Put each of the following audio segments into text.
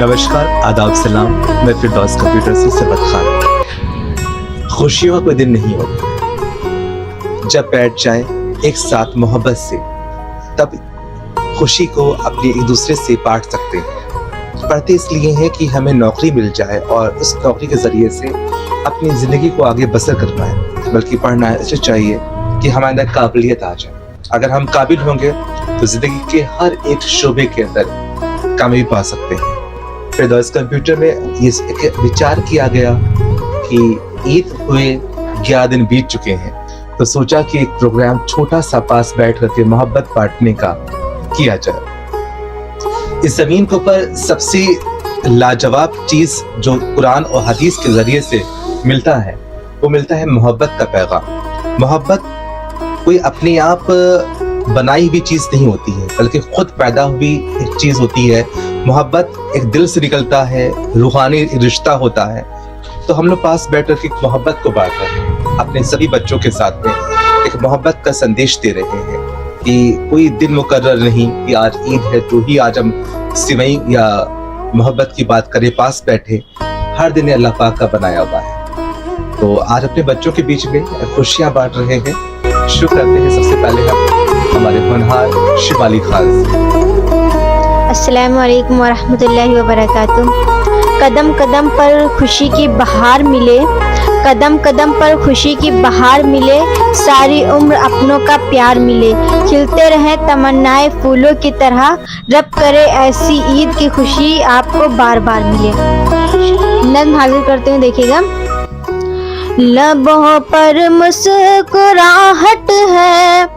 नमस्कार, आदाब, सलाम। मैं फिरदौस कंप्यूटर से सबत खान। खुशियों का कोई दिन नहीं होता जब बैठ जाए एक साथ मोहब्बत से, तब खुशी को अपने एक दूसरे से बांट सकते हैं। पढ़ते इसलिए हैं कि हमें नौकरी मिल जाए और उस नौकरी के जरिए से अपनी ज़िंदगी को आगे बसर कर पाए, बल्कि पढ़ना ऐसे चाहिए कि हमारे अंदर काबिलियत आ जाए। अगर हम काबिल होंगे तो ज़िंदगी के हर एक शोबे के अंदर कामयाबी पा सकते हैं। फिरदौस कंप्यूटर में ये एक विचार किया गया कि ईद हुए 11 दिन बीत चुके हैं, तो सोचा कि एक प्रोग्राम छोटा सा पास बैठ करके मोहब्बत बांटने का किया जाए। इस जमीन के ऊपर सबसे लाजवाब चीज जो कुरान और हदीस के जरिए से मिलता है, वो मिलता है मोहब्बत का पैगाम। मोहब्बत कोई अपने आप बनाई हुई चीज नहीं होती है, बल्कि खुद पैदा हुई एक चीज होती है। मोहब्बत एक दिल से निकलता है, रूहानी रिश्ता होता है। तो हम लोग पास बैठ कर मोहब्बत को बांट रहे हैं, अपने सभी बच्चों के साथ में एक मोहब्बत का संदेश दे रहे हैं कि कोई दिन मुकर्रर नहीं कि आज ईद है तो ही आज हम सिवई या मोहब्बत की बात करें। पास बैठे हर दिन अल्लाह पाक का बनाया हुआ है। तो आज अपने बच्चों के बीच में खुशियां बांट रहे हैं। शुरू करते हैं सबसे पहले हम हमारे होनहार शिवाली खान से। अस्सलामु अलैकुम वरहमतुल्लाहि वबरकातुहू। कदम कदम पर खुशी की बहार मिले, कदम कदम पर खुशी की बहार मिले, सारी उम्र अपनों का प्यार मिले, खिलते रहें तमन्नाएं फूलों की तरह, रब करे ऐसी ईद की खुशी आपको बार बार मिले। नज़्म हाजिर करते हैं, देखिएगा। लबों पर मुस्कुराहट है,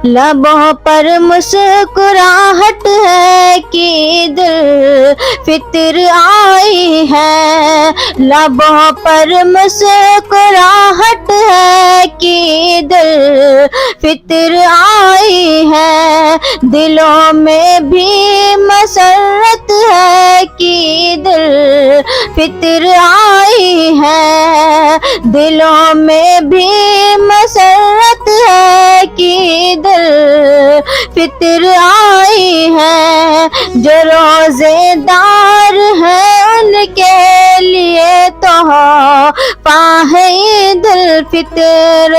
लबों पर मुस्कुराहट है कि दिल फितर आई है। लबों पर मुस्कुराहट है कि दिल फितर आई है। दिलों में भी मसरत है कि दिल फितर आई है। दिलों में भी मसरत है कि दिल फितर आई है। जो रोजेदार है उनके लिए तो पाहे दिल फितर,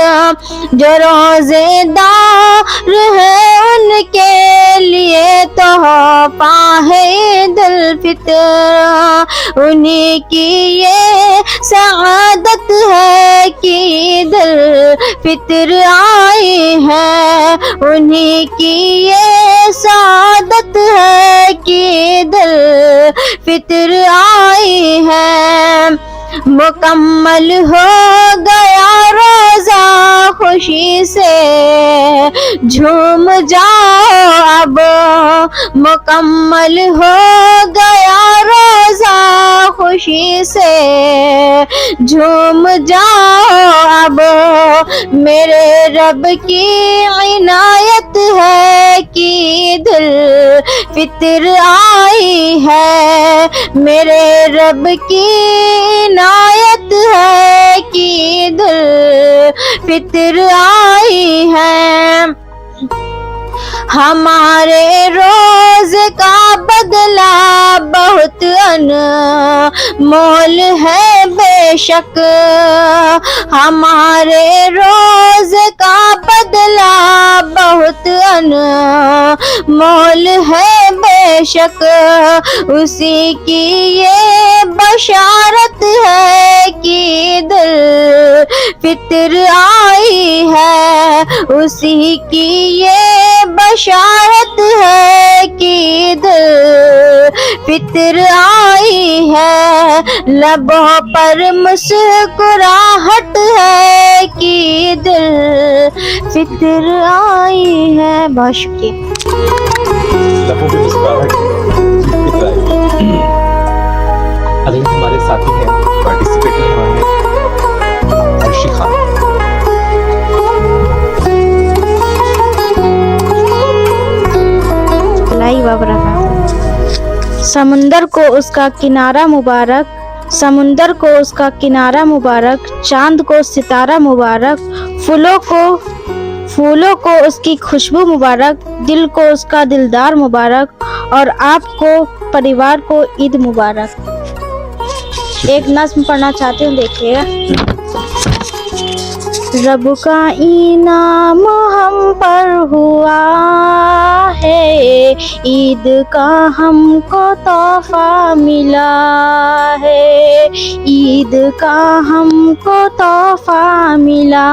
जो रोजेदार है उनके लिए तो पाहे दिल फितर। उन्हीं की ये सआदत है कि दिल फितर आई है। उन्हीं की ये सआदत है कि दिल फितर आई है। मुकम्मल हो गया रोजा खुशी से, झूम जाओ अब। मुकम्मल हो गया रोजा खुशी से, झूम जाओ अब। मेरे रब की इनायत है कि दिल फितर आई है। मेरे रब की इनायत है कि दिल फितर आई है। हमारे रोज का बदला बहुत अनमोल है बेशक। हमारे रोज का बदला बहुत अनमोल है बेशक। उसी की ये बशारत है कि दिल फितर आई है। उसी की ये बशारत है कि दिल फितर आई है। लबों पर मुस्कुराहट है कि दिल फितर आई है। बहुत शुक्रिया। लबों पे मुस्कुराहट फितर आई है। अगले हमारे साथी हैं, पार्टिसिपेटर हमारे अर्शी खान। समुंदर को उसका किनारा मुबारक, समुंदर को उसका किनारा मुबारक, चांद को सितारा मुबारक, फूलों को उसकी खुशबू मुबारक, दिल को उसका दिलदार मुबारक, और आपको परिवार को ईद मुबारक। एक नज़्म पढ़ना चाहती हूँ, देखिएगा। रब का इनाम हम पर हुआ है, ईद का हमको तोहफा मिला है, ईद का हमको तोहफा मिला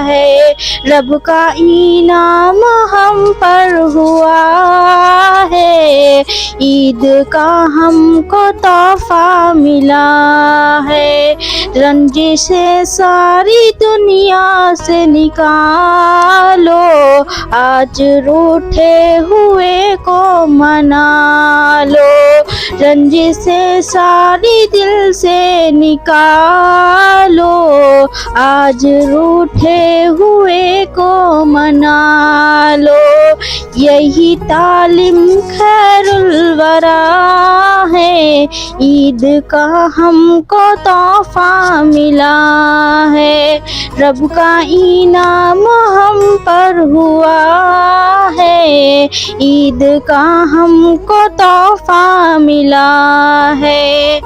है। रब का इनाम हम पर हुआ है, ईद का हमको तोहफा मिला है। रंजिश से सारी दुनिया से निकालो, आज रूठे हुए को मना लो। रंजिश से सारी दिल से निकालो, आज रूठे हुए को मना लो। यही तालीम खैरुल वरा है, ईद का हमको तोहफा मिला है। रब का इनाम हम पर हुआ है, ईद का हमको तोहफा मिला है।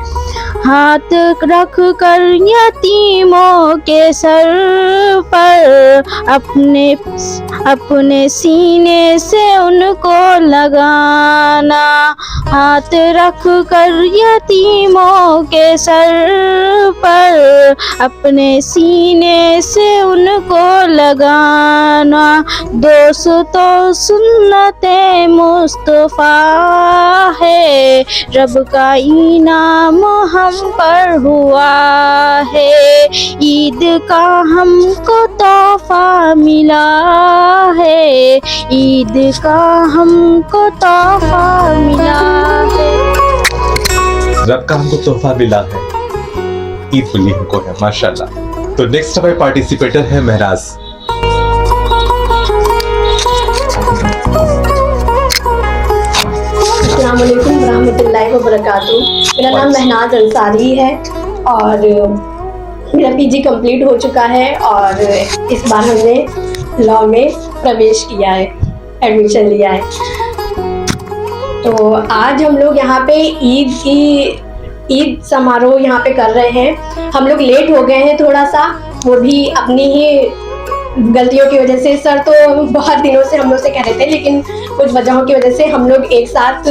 हाथ रख कर यतीमों के सर पर, अपने सीने से उनको लगाना। हाथ रख कर यतीमों के सर पर, अपने सीने से उनको लगाना। दोस्तों सुन्नते मुस्तफा है, रब का इनाम हम पर हुआ है, ईद का हमको तोहफा मिला है, ईद का हमको तोहफा मिला है। रब का हमको तोहफा मिला है, ईद मिली हमको है, माशाल्लाह। तो नेक्स्ट हमारे पार्टिसिपेटर है महराज। अस्सलाम वालेकुम रहमतुल्लाहि व बरकातहू। मेरा नाम महनाज अंसारी है और मेरा पीजी कंप्लीट हो चुका है और इस बार हमने लॉ में प्रवेश किया है, एडमिशन लिया है। तो आज हम लोग यहाँ पे ईद समारोह यहाँ पे कर रहे हैं। हम लोग लेट हो गए हैं थोड़ा सा, वो भी अपनी ही गलतियों की वजह से। सर तो बहुत दिनों से हम लोग से कह रहे थे, लेकिन कुछ वजहों की वजह से हम लोग एक साथ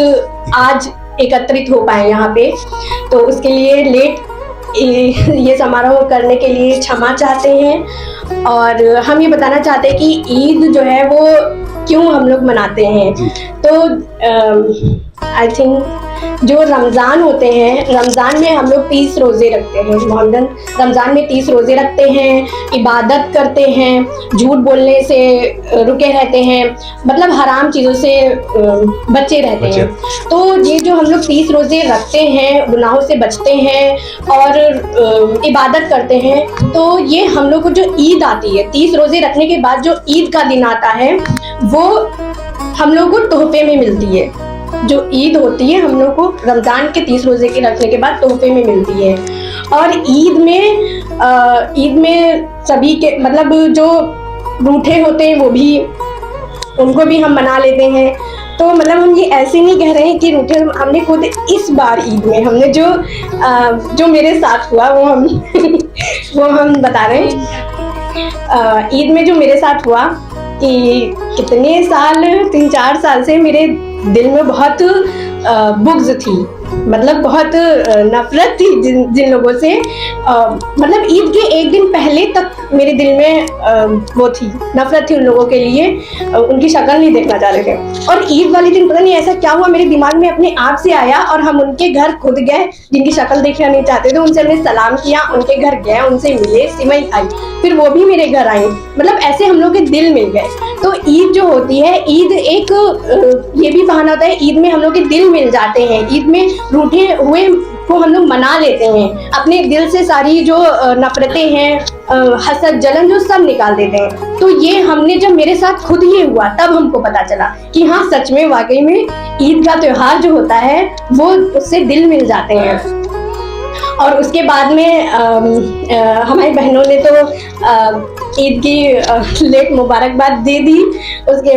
आज एकत्रित हो पाए यहाँ पे। तो उसके लिए ये समारोह करने के लिए क्षमा चाहते हैं। और हम ये बताना चाहते हैं कि ईद जो है वो क्यों हम लोग मनाते हैं। तो आई थिंक जो रमज़ान होते हैं, रमज़ान में हम लोग 30 रोज़े रखते हैं। मोहम्मदन रमज़ान में 30 रोज़े रखते हैं, इबादत करते हैं, झूठ बोलने से रुके रहते हैं, मतलब हराम चीज़ों से बचे रहते हैं। तो ये जो हम लोग 30 रोज़े रखते हैं, गुनाहों से बचते हैं और इबादत करते हैं, तो ये हम लोग को जो ईद आती है, 30 रोज़े रखने के बाद जो ईद का दिन आता है, वो हम लोग को तोहफे में मिलती है। जो ईद होती है हम लोग को रमज़ान के 30 रोज़े के रखने के बाद तोहफे में मिलती है। और ईद में सभी के मतलब जो रूठे होते हैं वो भी, उनको भी हम मना लेते हैं। तो मतलब हम ये ऐसे नहीं कह रहे हैं कि रूठे, हमने खुद इस बार ईद में हमने जो मेरे साथ हुआ वो हम बता रहे हैं। ईद में जो मेरे साथ हुआ कि कितने साल, 3-4 साल से मेरे दिल में बहुत बुग़्ज़ थी, मतलब बहुत नफ़रत थी जिन लोगों से। मतलब ईद के एक दिन पहले तक मेरे दिल में वो थी, नफ़रत थी उन लोगों के लिए, उनकी शक्ल नहीं देखना चाह रहे थे। और ईद वाले दिन पता नहीं ऐसा क्या हुआ, मेरे दिमाग में अपने आप से आया और हम उनके घर खुद गए जिनकी शक्ल देखना नहीं चाहते थे। उनसे हमने सलाम किया, उनके घर गए, उनसे मिले, सिवई खाई, फिर वो भी मेरे घर आई। मतलब ऐसे हम लोग के दिल मिल गए। तो ईद जो होती है, ईद एक ये भी बहाना होता है, ईद में हम लोग के दिल मिल जाते हैं। ईद में रूठे हुए को हम लोग मना लेते हैं, अपने दिल से सारी जो नफरतें हैं, हसद जलन जो सब निकाल देते हैं। तो ये हमने जब मेरे साथ खुद ये हुआ तब हमको पता चला कि हाँ सच में वाकई में ईद का त्योहार जो होता है वो उससे दिल मिल जाते हैं। और उसके बाद में हमारी बहनों ने तो ईद की लेट मुबारकबाद दे दी। उसके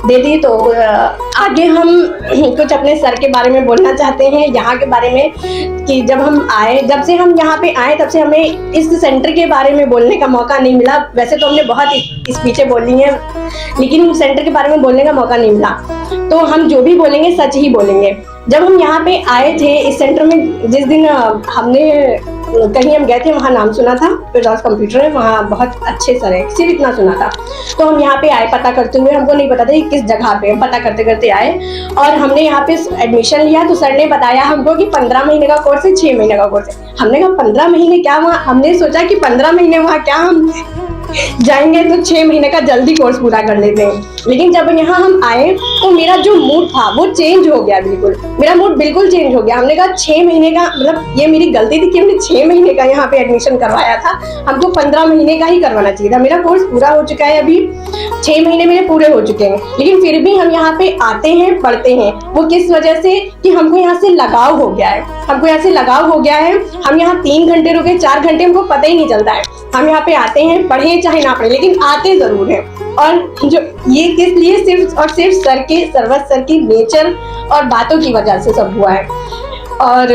दे दी। तो आगे हम कुछ अपने सर के बारे में बोलना चाहते हैं, यहाँ के बारे में, कि जब से हम यहाँ पे आए तब से हमें इस सेंटर के बारे में बोलने का मौका नहीं मिला। वैसे तो हमने बहुत स्पीचें बोली हैं, लेकिन सेंटर के बारे में बोलने का मौका नहीं मिला। तो हम जो भी बोलेंगे सच ही बोलेंगे। जब हम यहाँ पे आए थे इस सेंटर में, जिस दिन हमने कहीं हम गए थे, वहाँ नाम सुना था फिरदौस कंप्यूटर है, वहाँ बहुत अच्छे सर है, सिर्फ इतना सुना था। तो हम यहाँ पे आए पता करते हुए, हमको नहीं पता था कि किस जगह पे, हम पता करते करते आए और हमने यहाँ पे एडमिशन लिया। तो सर ने बताया हमको कि 15 महीने का कोर्स है, 6 महीने का कोर्स है। हमने कहा 15 महीने क्या, वहाँ हमने सोचा कि 15 महीने वहाँ क्या हम जाएंगे, तो 6 महीने का जल्दी कोर्स पूरा कर लेते हैं। लेकिन जब यहाँ हम आए तो मेरा जो मूड था वो चेंज हो गया, बिल्कुल मेरा मूड बिल्कुल चेंज हो गया। हमने कहा 6 महीने का, मतलब ये मेरी गलती थी कि हमने 6 महीने का यहाँ पे एडमिशन करवाया था, हमको 15 महीने का ही करवाना चाहिए था। मेरा कोर्स पूरा हो चुका है, अभी 6 महीने मेरे पूरे हो चुके हैं, लेकिन फिर भी हम यहाँ पे आते हैं, पढ़ते हैं। वो किस वजह से कि हमको यहाँ से लगाव हो गया है, हमको यहाँ से लगाव हो गया है। हम यहाँ 3 घंटे रुके, 4 घंटे हमको पता ही नहीं चलता है। हम यहाँ पे आते हैं, पढ़े चाहे ना पढ़े, लेकिन आते जरूर हैं। और जो ये किस लिए, सिर्फ और सिर्फ सरवत सर की नेचर और बातों की वजह से सब हुआ है। और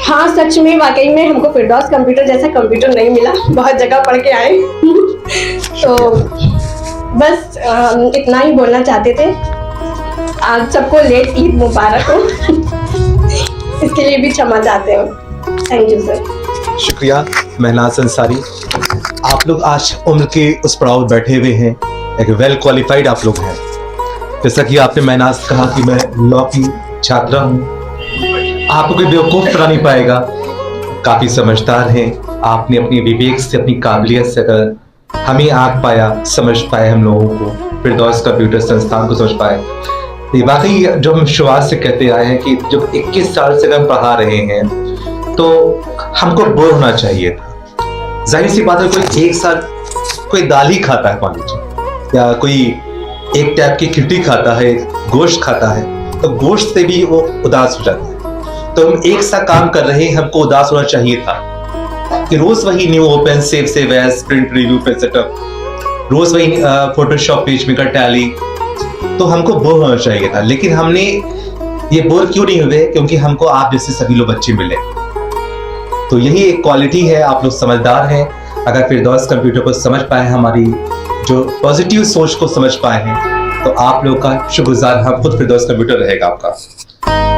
हाँ, सच में वाकई में हमको फिरदौस कंप्यूटर जैसा कंप्यूटर नहीं मिला, बहुत जगह पढ़ के आए। तो बस इतना ही बोलना चाहते थे। आज सबको लेट ईद मुबारक हो, इसके लिए भी क्षमा चाहते हो। Thank you sir. शुक्रिया महनाज अंसारी। आप लोग आज उम्र के उस पड़ाव पर बैठे हुए हैं, एक वेल क्वालिफाइड आप लोग हैं। जैसा कि आपने महनाज कहा कि मैं लॉ की छात्रा हूँ, आपको कोई बेवकूफ बना नहीं पाएगा, काफी समझदार हैं। आपने अपनी विवेक से, अपनी काबिलियत से अगर हमें आंक पाया, समझ पाए, हम लोगों को फिरदौस कंप्यूटर संस्थान को समझ पाए, तो वाकई जो हम शुरुआत से कहते आए हैं कि जब 21 साल से हम पढ़ा रहे हैं तो हमको बोर होना चाहिए था। जाहिर सी बात है, कोई एक साल कोई दाल ही खाता है मान लीजिए, या कोई एक टाइप की खिचड़ी खाता है, गोश्त खाता है, तो गोश्त से भी वो उदास हो जाता है। तो हम एक सा काम कर रहे हैं, हमको उदास होना चाहिए था कि रोज वही new open, save as, print, review, फिर सेटअप, रोज वही फोटोशॉप, पेज मेकर, टैली, तो हमको बोर होना चाहिए था। लेकिन हमने ये बोर क्यों नहीं हुए? क्योंकि हमको आप जैसे सभी लोग बच्चे मिले। तो यही एक क्वालिटी है, आप लोग समझदार हैं। अगर फिरदौस कंप्यूटर को समझ पाए, हमारी जो पॉजिटिव सोच को समझ पाए हैं, तो आप लोग का शुक्रगुजार हम खुद फिरदौस कंप्यूटर रहेगा आपका।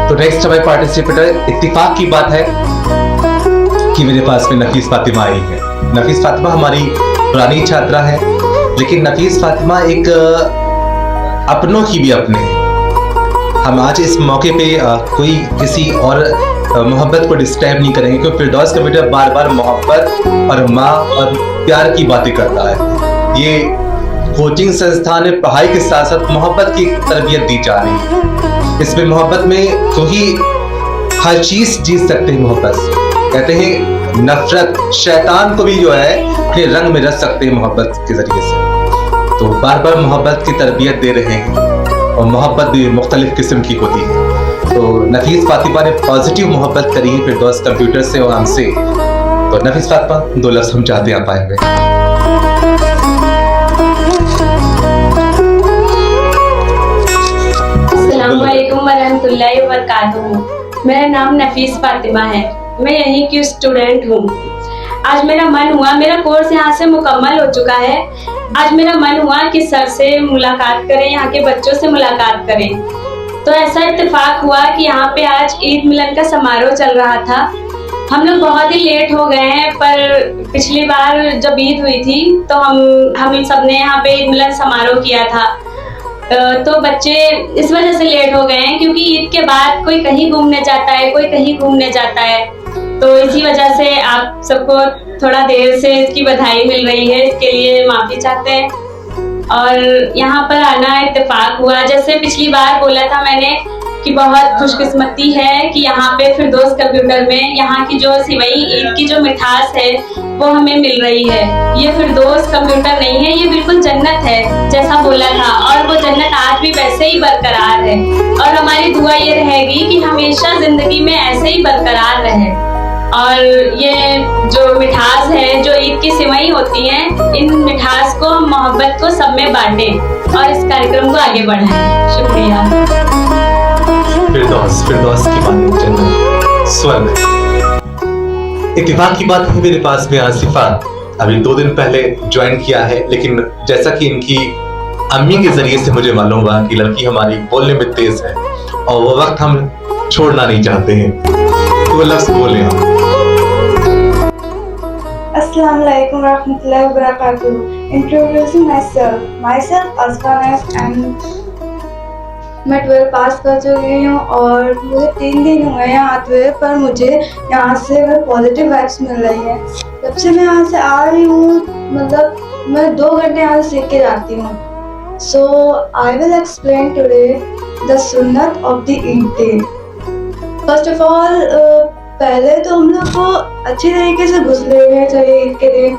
तो नेक्स्ट हमारे पार्टिसिपेटर, इत्तेफाक की बात है कि मेरे पास में नफीस फातिमा आई है। नफीस फातिमा हमारी पुरानी छात्रा है, लेकिन नफीस फातिमा एक अपनों की भी अपने हैं। हम आज इस मौके पे कोई किसी और मोहब्बत को डिस्टर्ब नहीं करेंगे, क्योंकि फिरदौस कंप्यूटर बार बार मोहब्बत और माँ और प्यार की बातें करता है। ये कोचिंग संस्थान में पढ़ाई के साथ साथ मोहब्बत की तरबियत दी जा रही है। इसमें मोहब्बत में क्योंकि हर चीज जीत सकते हैं। मोहब्बत कहते हैं नफरत, शैतान को भी जो है अपने रंग में रच सकते हैं मोहब्बत के जरिए से। तो बार बार मोहब्बत की तरबियत दे रहे हैं, और मोहब्बत भी मुख्तलिफ किस्म की होती है। तो नफीस फातिमा ने पॉजिटिव मोहब्बत करी है फिरदौस कंप्यूटर से और हमसे। तो नफीस फातिमा, 2 लफ्ज़ हम चाहते हैं आप आए हुए। अस्सलाम वालेकुम वरहमतुल्लाहि वबरकातुहू। मेरा नाम नफीस फातिमा है, मैं यहीं की स्टूडेंट हूँ। आज मेरा मन हुआ, मेरा कोर्स यहाँ से मुकम्मल हो चुका है। आज मेरा मन हुआ कि सर से मुलाकात करें, यहाँ के बच्चों से मुलाकात करें। तो ऐसा इत्तेफाक हुआ कि यहाँ पे आज ईद मिलन का समारोह चल रहा था। हम लोग बहुत ही लेट हो गए हैं, पर पिछली बार जब ईद हुई थी तो हम सब ने यहाँ पे ईद मिलन समारोह किया था। तो बच्चे इस वजह से लेट हो गए हैं क्योंकि ईद के बाद कोई कहीं घूमने जाता है, कोई कहीं घूमने जाता है। तो इसी वजह से आप सबको थोड़ा देर से इसकी बधाई मिल रही है, इसके लिए माफ़ी चाहते हैं। और यहाँ पर आना इत्तेफाक हुआ, जैसे पिछली बार बोला था मैंने कि बहुत खुशकिस्मती है कि यहाँ पे फिरदौस कंप्यूटर में यहाँ की जो सिवई ईद की जो मिठास है वो हमें मिल रही है। ये फिरदौस कंप्यूटर नहीं है, ये बिल्कुल जन्नत है जैसा बोला था, और वो जन्नत आज भी वैसे ही बरकरार है। और हमारी दुआ ये रहेगी कि हमेशा जिंदगी में ऐसे ही बरकरार रहे। और ये जो मिठास है, जो ईद की सिवई होती हैं, इन मिठास को, मोहब्बत को सब में बांटें और इस कार्यक्रम को आगे बढ़ाएं। शुक्रिया। फिरदौस की माने जन्नत, स्वर्ग। इत्तेफाक की बात है मेरे पास में आसिफा अभी 2 दिन पहले ज्वाइन किया है, लेकिन जैसा कि इनकी अम्मी के जरिए से मुझे मालूम हुआ कि लड़की हमारी बोलने में तेज है और वो वक्त हम छोड़ना नहीं चाहते हैं, तो वो लफ्ज बोले हम। Assalamu alaikum warahmatullahi wabarakatuh. Introducing myself Azfan and मैं 12 पास कर चुकी हूँ और मुझे 3 दिन हुए हैं आते हुए, पर मुझे यहाँ से पॉजिटिव वाइब्स मिल रही है। जब से मैं यहाँ से आ रही हूँ, मतलब मैं 2 घंटे यहाँ से सीख के जाती हूँ। So I will explain today the सुन्नत of the Eid day. First of all, पहले तो हम लोग को अच्छी तरीके से गुस्ले हुए चाहिए ईद के दिन।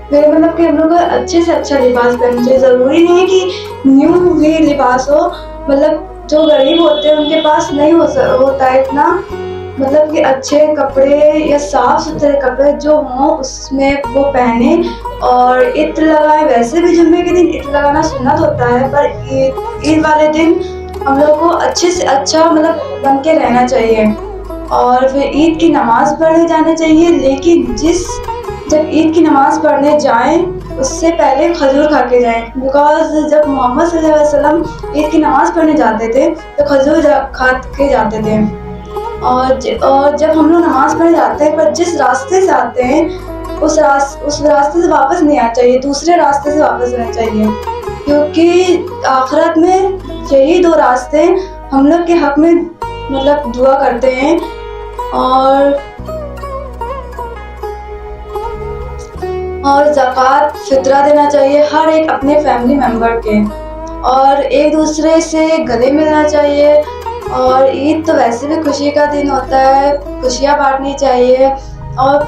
फिर मतलब कि हम लोग को अच्छे से अच्छा लिबास पहनना चाहिए। ज़रूरी नहीं है कि न्यू भी लिबास हो, मतलब जो गरीब होते हैं उनके पास नहीं होता है इतना, मतलब कि अच्छे कपड़े या साफ सुथरे कपड़े जो हों उसमें वो पहने और इत्र लगाए। वैसे भी जुम्मे के दिन इत्र लगाना सुन्नत होता है, पर ईद वाले दिन हम लोग को अच्छे से अच्छा मतलब बन के रहना चाहिए। और फिर ईद की नमाज़ पढ़ने जाना चाहिए, लेकिन जब ईद की नमाज़ पढ़ने जाएं उससे पहले खजूर खा के जाएं, बिकॉज जब मोहम्मद सल्लल्लाहु अलैहि वसल्लम ईद की नमाज़ पढ़ने जाते थे तो खजूर खा के जाते थे। और जब हम लोग नमाज़ पढ़ने जाते हैं, पर जिस रास्ते से आते हैं उस रास्ते से वापस नहीं आना चाहिए, दूसरे रास्ते से वापस आना चाहिए, क्योंकि आखिरत में यही 2 रास्ते हम लोग के हक में मतलब दुआ करते हैं। और ज़कात फितरा देना चाहिए हर एक अपने फैमिली मेम्बर के, और एक दूसरे से गले मिलना चाहिए। और ईद तो वैसे भी खुशी का दिन होता है, खुशियाँ बांटनी चाहिए और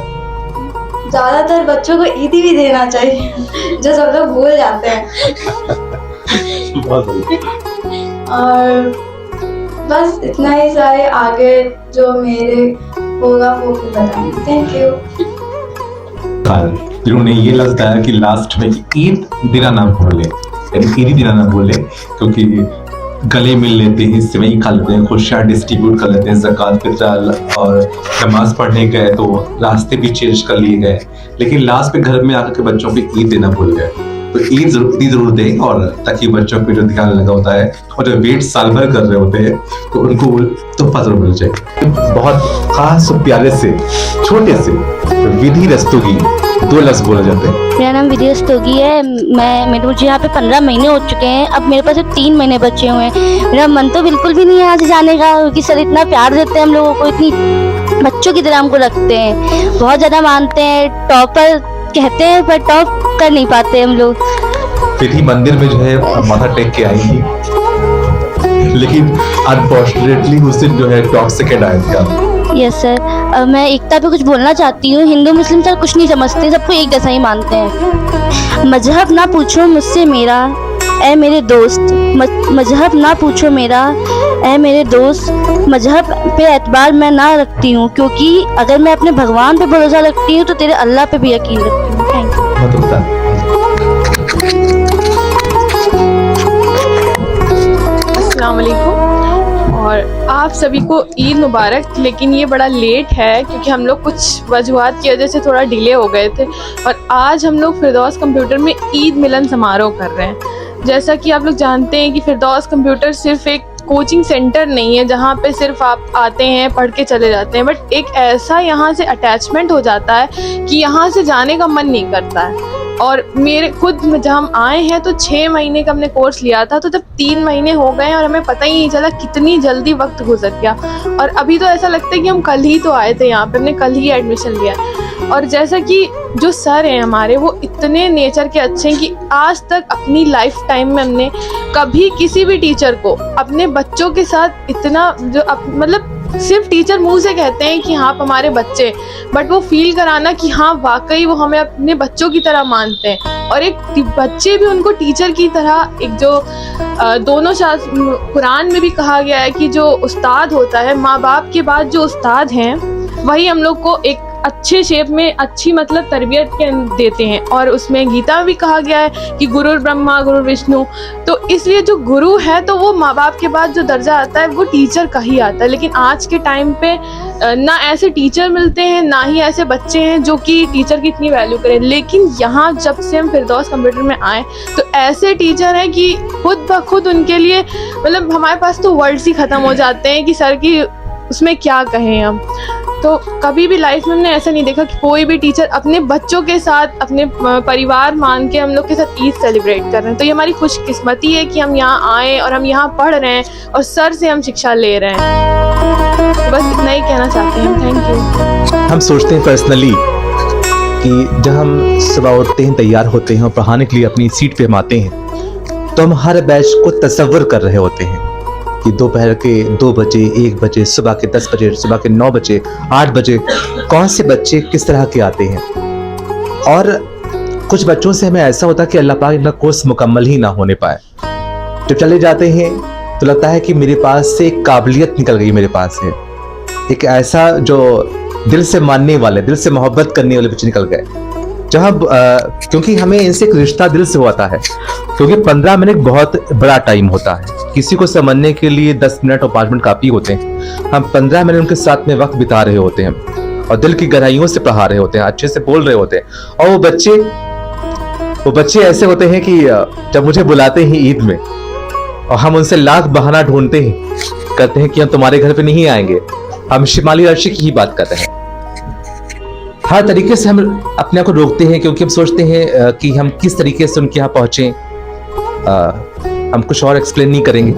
ज़्यादातर बच्चों को ईदी भी देना चाहिए जो सब लोग भूल जाते हैं। और बस इतना ही सारे, आगे जो मेरे होगा वो भी बताएंगे। Thank you. जिन्होंने ये लफ्ज कहा कि लास्ट में ईद दिना ना बोले, यानी ईदी दिना ना बोले, क्योंकि गले मिल लेते हैं, सेवई खा लेते हैं, खुशियाँ डिस्ट्रीब्यूट कर लेते हैं, ज़कात फितरा और नमाज पढ़ने गए तो रास्ते भी चेंज कर लिए गए, लेकिन लास्ट में घर में आकर के बच्चों को ईद देना भूल गए। तो ईद जरूर दें, और ताकि बच्चों पे जो ध्यान लगा होता है और जो वेट साल भर कर रहे होते हैं तो उनको तोहफा जरूर मिल जाए। बहुत खास और प्यारे से छोटे से विधि रस्तोगी 2 लफ्ज बोले जाते हैं। मेरा नाम विधि रस्तोगी है। मुझे यहाँ पे 15 महीने हो चुके हैं। अब मेरे पास 3 महीने बचे हुए हैं। मेरा मन तो बिल्कुल भी नहीं है यहाँ से जाने का, क्योंकि सर इतना प्यार देते हैं हम लोगों को, इतनी बच्चों की तरह हमको रखते हैं, बहुत ज़्यादा मानते हैं। टॉपर कहते हैं पर टॉप कर नहीं पाते हम लोग। विधि मंदिर में जो है माथा टेक के आई थी, लेकिन अनफॉर्चुनेटली उस दिन जो है टॉक्सिकेट आया था। Yes sir. मैं एकता पे कुछ बोलना चाहती हूँ। हिंदू मुस्लिम सर कुछ नहीं समझते, सबको एक जैसा ही मानते हैं। मजहब ना पूछो मुझसे मेरा, ऐ मेरे दोस्त, मजहब ना पूछो मेरा, ऐ मेरे दोस्त, मजहब पे एतबार मैं ना रखती हूँ, क्योंकि अगर मैं अपने भगवान पे भरोसा रखती हूँ तो तेरे अल्लाह पे भी यकीन रखती हूँ। Thank you. अस्सलाम वालेकुम और आप सभी को ईद मुबारक। लेकिन ये बड़ा लेट है क्योंकि हम लोग कुछ वजूहात की वजह से थोड़ा डिले हो गए थे, और आज हम लोग फिरदौस कंप्यूटर में ईद मिलन समारोह कर रहे हैं। जैसा कि आप लोग जानते हैं कि फिरदौस कंप्यूटर सिर्फ एक कोचिंग सेंटर नहीं है जहाँ पे सिर्फ आप आते हैं पढ़ के चले जाते हैं, बट एक ऐसा यहाँ से अटैचमेंट हो जाता है कि यहाँ से जाने का मन नहीं करता है। और मेरे खुद जब हम आए हैं तो 6 महीने का हमने कोर्स लिया था, तो जब 3 महीने हो गए और हमें पता ही नहीं चला कितनी जल्दी वक्त गुजर गया। और अभी तो ऐसा लगता है कि हम कल ही तो आए थे यहाँ पे, हमने कल ही एडमिशन लिया। और जैसा कि जो सर हैं हमारे, वो इतने नेचर के अच्छे हैं कि आज तक अपनी लाइफ टाइम में हमने कभी किसी भी टीचर को अपने बच्चों के साथ इतना मतलब सिर्फ टीचर मुंह से कहते हैं कि हाँ आप हमारे बच्चे, बट वो फील कराना कि हाँ वाकई वो हमें अपने बच्चों की तरह मानते हैं, और एक बच्चे भी उनको टीचर की तरह, एक जो दोनों कुरान में भी कहा गया है कि जो उस्ताद होता है, माँ बाप के बाद जो उस्ताद हैं वही हम लोग को एक अच्छे शेप में अच्छी मतलब तरबियत के देते हैं। और उसमें गीता में भी कहा गया है कि गुरु ब्रह्मा गुरु विष्णु, तो इसलिए जो गुरु है तो वो माँ बाप के बाद जो दर्जा आता है वो टीचर का ही आता है। लेकिन आज के टाइम पे ना ऐसे टीचर मिलते हैं, ना ही ऐसे बच्चे हैं जो कि टीचर की इतनी वैल्यू करें। लेकिन यहाँ जब से हम फिरदौस कंप्यूटर में आए तो ऐसे टीचर हैं कि खुद ब खुद उनके लिए मतलब हमारे पास तो वर्ड्स ही ख़त्म हो जाते हैं कि सर की उसमें क्या कहें हम। तो कभी भी लाइफ में हमने ऐसा नहीं देखा कि कोई भी टीचर अपने बच्चों के साथ, अपने परिवार मान के हम लोग के साथ ईद सेलिब्रेट कर रहे हैं। तो ये हमारी खुशकिस्मती है कि हम यहाँ आए और हम यहाँ पढ़ रहे हैं और सर से हम शिक्षा ले रहे हैं। तो बस इतना ही कहना चाहते हैं। Thank you. हम सोचते हैं पर्सनली कि जब हम सुबह उठते हैं, तैयार होते हैं और पढ़ाने के लिए अपनी सीट पे हम आते हैं, तो हम हर बैच को तसव्वुर कर रहे होते हैं कि दोपहर के 2 बजे, 1 बजे, सुबह के 10 बजे, सुबह के 9 बजे, 8 बजे कौन से बच्चे किस तरह के आते हैं। और कुछ बच्चों से हमें ऐसा होता है कि अल्लाह पाक इनका कोर्स मुकम्मल ही ना होने पाए। जब चले जाते हैं तो लगता है कि मेरे पास से एक काबिलियत निकल गई, मेरे पास है एक ऐसा जो दिल से मानने वाले, दिल से मोहब्बत करने वाले बच्चे निकल गए। जहाँ क्योंकि हमें इनसे एक रिश्ता दिल से होता है, क्योंकि 15 मिनट बहुत बड़ा टाइम होता है। किसी को समझने के लिए 10 मिनट और 5 मिनट काफी होते हैं। हम 15 मिनट उनके साथ में वक्त बिता रहे होते हैं और दिल की गहराइयों से पढ़ा रहे होते हैं, अच्छे से बोल रहे होते हैं। और वो बच्चे ऐसे होते हैं कि जब मुझे बुलाते हैं ईद में और हम उनसे लाख बहाना ढूंढते हैं, कहते हैं कि हम तुम्हारे घर पे नहीं आएंगे, हम शिमाली अर्शी की ही बात कर रहे हैं। हर तरीके से हम अपने आप को रोकते हैं, क्योंकि हम सोचते हैं कि हम किस तरीके से उनके यहाँ पहुंचे, हम कुछ और एक्सप्लेन नहीं करेंगे,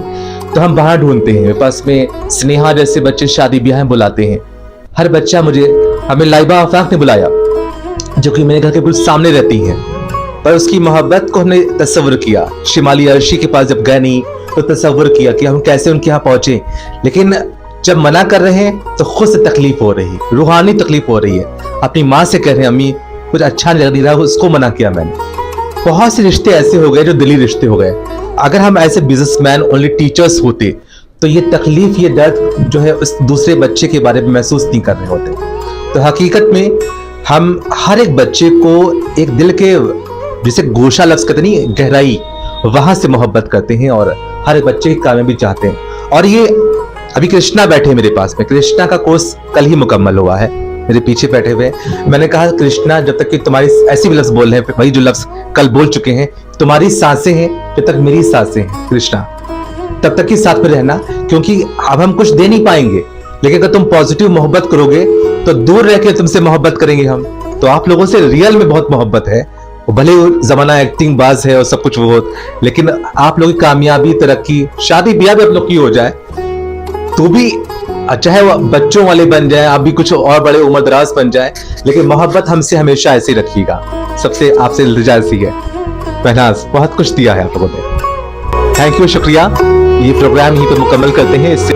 तो हम बाहर ढूंढते हैं। मेरे पास में स्नेहा जैसे बच्चे शादी ब्याह में बुलाते हैं। हर बच्चा हमें लाइबा आफाक ने बुलाया, जो कि मेरे घर के बिल्कुल सामने रहती हैं, पर उसकी मोहब्बत को हमने तस्वुर किया। शिमाली अर्शी के पास जब गए नहीं तो तस्वुर किया कि हम कैसे उनके यहाँ पहुंचे। लेकिन जब मना कर रहे हैं तो खुद से तकलीफ हो रही, रूहानी तकलीफ हो रही है। अपनी माँ से कह रहे हैं अम्मी कुछ अच्छा नहीं लग रहा, उसको मना किया मैंने। बहुत से रिश्ते ऐसे हो गए जो दिली रिश्ते हो गए। अगर हम ऐसे बिजनेसमैन ओनली टीचर्स होते तो ये तकलीफ, ये दर्द जो है उस दूसरे बच्चे के बारे में महसूस नहीं कर रहे होते। तो हकीकत में हम हर एक बच्चे को एक दिल के, जिसे गोशा लफ्ज कहते नहीं, गहराई, वहां से मोहब्बत करते हैं और हर एक बच्चे की कामयाबी चाहते हैं। और ये अभी कृष्णा बैठे मेरे पास में, कृष्णा का कोर्स कल ही मुकम्मल हुआ है, मेरे पीछे बैठे हुए। मैंने कहा कृष्णा जब तक कि तुम्हारी ऐसी भी लफ्ज बोल रहे हैं, वही जो लफ्ज कल बोल चुके हैं, तुम्हारी सांसें हैं जब तक मेरी सांसें हैं कृष्णा, तब तक ही साथ में रहना, क्योंकि अब हम कुछ दे नहीं पाएंगे। लेकिन अगर तुम पॉजिटिव मोहब्बत करोगे तो दूर रह के तुमसे मोहब्बत करेंगे हम। तो आप लोगों से रियल में बहुत मोहब्बत है, भले जमाना एक्टिंग बाज है और सब कुछ वो, लेकिन आप लोगों की कामयाबी, तरक्की, शादी ब्याह भी आप लोग की हो जाए तो भी, चाहे वो बच्चों वाले बन जाए, आप भी कुछ और बड़े उम्रदराज बन जाए, लेकिन मोहब्बत हमसे हमेशा ऐसे रखिएगा। सबसे आपसे इल्तिजा ऐसी है। महनाज बहुत कुछ दिया है आप लोगों ने, थैंक यू, शुक्रिया। ये प्रोग्राम यहीं पर मुकम्मल करते हैं। इससे